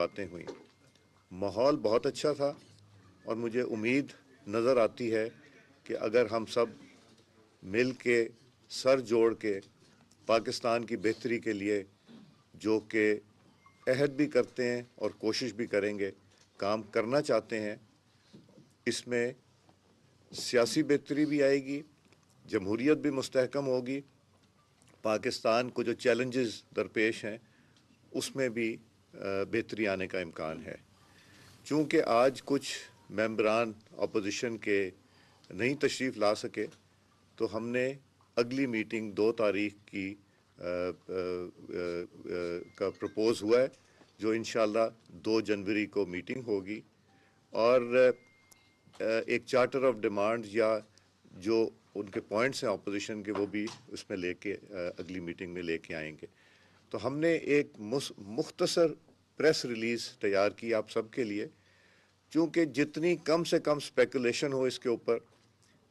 باتیں ہوئیں، ماحول بہت اچھا تھا، اور مجھے امید نظر آتی ہے کہ اگر ہم سب مل کے سر جوڑ کے پاکستان کی بہتری کے لیے جو کہ عہد بھی کرتے ہیں اور کوشش بھی کریں گے، کام کرنا چاہتے ہیں، اس میں سیاسی بہتری بھی آئے گی، جمہوریت بھی مستحکم ہوگی، پاکستان کو جو چیلنجز درپیش ہیں اس میں بھی بہتری آنے کا امکان ہے۔ چونکہ آج کچھ ممبران اپوزیشن کے نہیں تشریف لا سکے، تو ہم نے اگلی میٹنگ 2 تاریخ کی کا پرپوز ہوا ہے، جو انشاءاللہ 2 جنوری کو میٹنگ ہوگی، اور ایک چارٹر آف ڈیمانڈ یا جو ان کے پوائنٹس ہیں اپوزیشن کے، وہ بھی اس میں لے کے اگلی میٹنگ میں لے کے آئیں گے۔ تو ہم نے ایک مختصر پریس ریلیز تیار کی آپ سب کے لیے، چونکہ جتنی کم سے کم اسپیکولیشن ہو اس کے اوپر،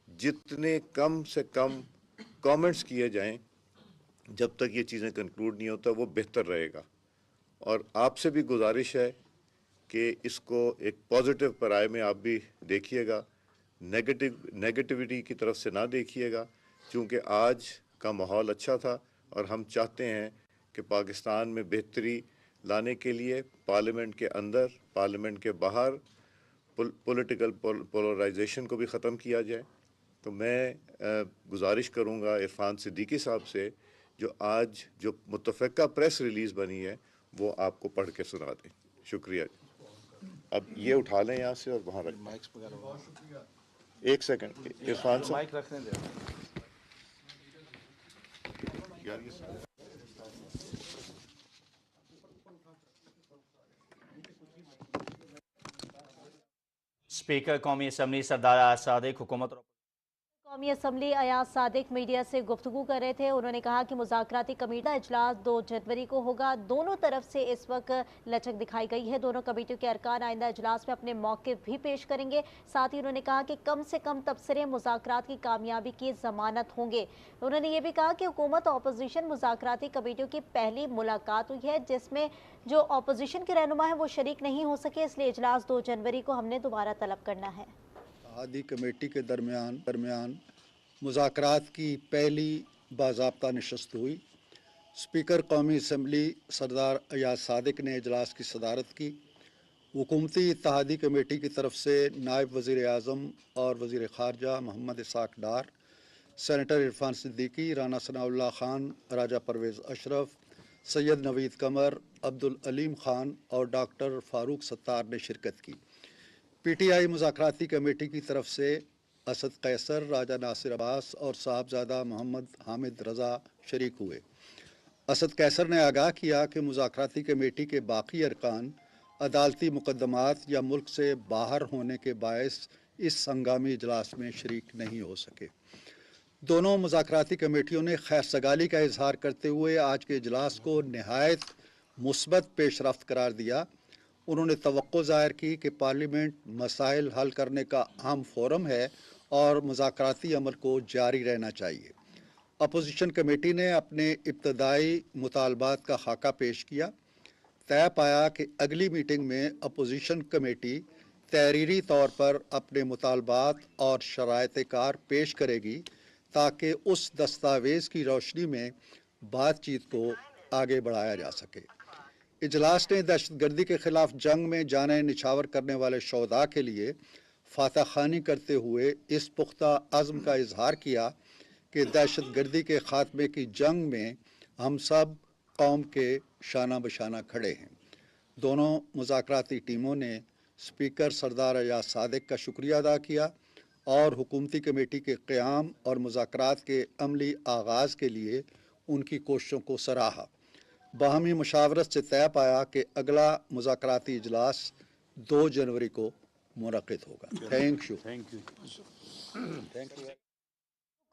جتنے کم سے کم کامنٹس کیے جائیں جب تک یہ چیزیں کنکلوڈ نہیں ہوتا، وہ بہتر رہے گا۔ اور آپ سے بھی گزارش ہے کہ اس کو ایک پازیٹیو پرائے میں آپ بھی دیکھیے گا، نیگیٹیوٹی کی طرف سے نہ دیکھیے گا، چونکہ آج کا ماحول اچھا تھا، اور ہم چاہتے ہیں کہ پاکستان میں بہتری لانے کے لیے پارلیمنٹ کے اندر، پارلیمنٹ کے باہر پولیٹیکل پولرائزیشن کو بھی ختم کیا جائے۔ تو میں گزارش کروں گا عرفان صدیقی صاحب سے، جو آج جو متفقہ پریس ریلیز بنی ہے وہ آپ کو پڑھ کے سنا دیں۔ شکریہ۔ اب یہ اٹھا لیں یہاں سے اور وہاں رکھ دیں۔ ایک سیکنڈ عرفان صاحب، مائک رکھنے دیں۔ اسپیکر قومی اسمبلی سردار ایاز صادق حکومت قومی اسمبلی ایاز صادق میڈیا سے گفتگو کر رہے تھے۔ انہوں نے کہا کہ مذاکراتی کمیٹی کا اجلاس 2 جنوری کو ہوگا۔ دونوں طرف سے اس وقت لچک دکھائی گئی ہے۔ دونوں کمیٹیوں کے ارکان آئندہ اجلاس میں اپنے موقف بھی پیش کریں گے۔ ساتھ ہی انہوں نے کہا کہ کم سے کم تبصرے مذاکرات کی کامیابی کی ضمانت ہوں گے۔ انہوں نے یہ بھی کہا کہ حکومت اور اپوزیشن مذاکراتی کمیٹیوں کی پہلی ملاقات ہوئی ہے، جس میں جو اپوزیشن کے رہنما ہیں وہ شریک نہیں ہو سکے، اس لیے اجلاس 2 جنوری کو ہم نے دوبارہ طلب کرنا ہے۔ اتحادی کمیٹی کے درمیان مذاکرات کی پہلی باضابطہ نشست ہوئی۔ اسپیکر قومی اسمبلی سردار ایاز صادق نے اجلاس کی صدارت کی۔ حکومتی اتحادی کمیٹی کی طرف سے نائب وزیر اعظم اور وزیر خارجہ محمد اسحاق ڈار، سینیٹر عرفان صدیقی، رانا ثناء اللہ خان، راجہ پرویز اشرف، سید نوید قمر، عبدالعلیم خان اور ڈاکٹر فاروق ستار نے شرکت کی۔ پی ٹی آئی مذاکراتی کمیٹی کی طرف سے اسد قیصر، راجہ ناصر عباس اور صاحبزادہ محمد حامد رضا شریک ہوئے۔ اسد قیصر نے آگاہ کیا کہ مذاکراتی کمیٹی کے باقی ارکان عدالتی مقدمات یا ملک سے باہر ہونے کے باعث اس ہنگامی اجلاس میں شریک نہیں ہو سکے۔ دونوں مذاکراتی کمیٹیوں نے خیر سگالی کا اظہار کرتے ہوئے آج کے اجلاس کو نہایت مثبت پیش رفت قرار دیا۔ انہوں نے توقع ظاہر کی کہ پارلیمنٹ مسائل حل کرنے کا اہم فورم ہے اور مذاکراتی عمل کو جاری رہنا چاہیے۔ اپوزیشن کمیٹی نے اپنے ابتدائی مطالبات کا خاکہ پیش کیا۔ طے پایا کہ اگلی میٹنگ میں اپوزیشن کمیٹی تحریری طور پر اپنے مطالبات اور شرائط کار پیش کرے گی تاکہ اس دستاویز کی روشنی میں بات چیت کو آگے بڑھایا جا سکے۔ اجلاس نے دہشت گردی کے خلاف جنگ میں جانیں نچھاور کرنے والے شہداء کے لیے فاتح خوانی کرتے ہوئے اس پختہ عزم کا اظہار کیا کہ دہشت گردی کے خاتمے کی جنگ میں ہم سب قوم کے شانہ بشانہ کھڑے ہیں۔ دونوں مذاکراتی ٹیموں نے اسپیکر سردار ایاز صادق کا شکریہ ادا کیا اور حکومتی کمیٹی کے قیام اور مذاکرات کے عملی آغاز کے لیے ان کی کوششوں کو سراہا۔ باہمی مشاورت سے طے پایا کہ اگلا مذاکراتی اجلاس 2 جنوری کو منعقد ہوگا۔ Thank you.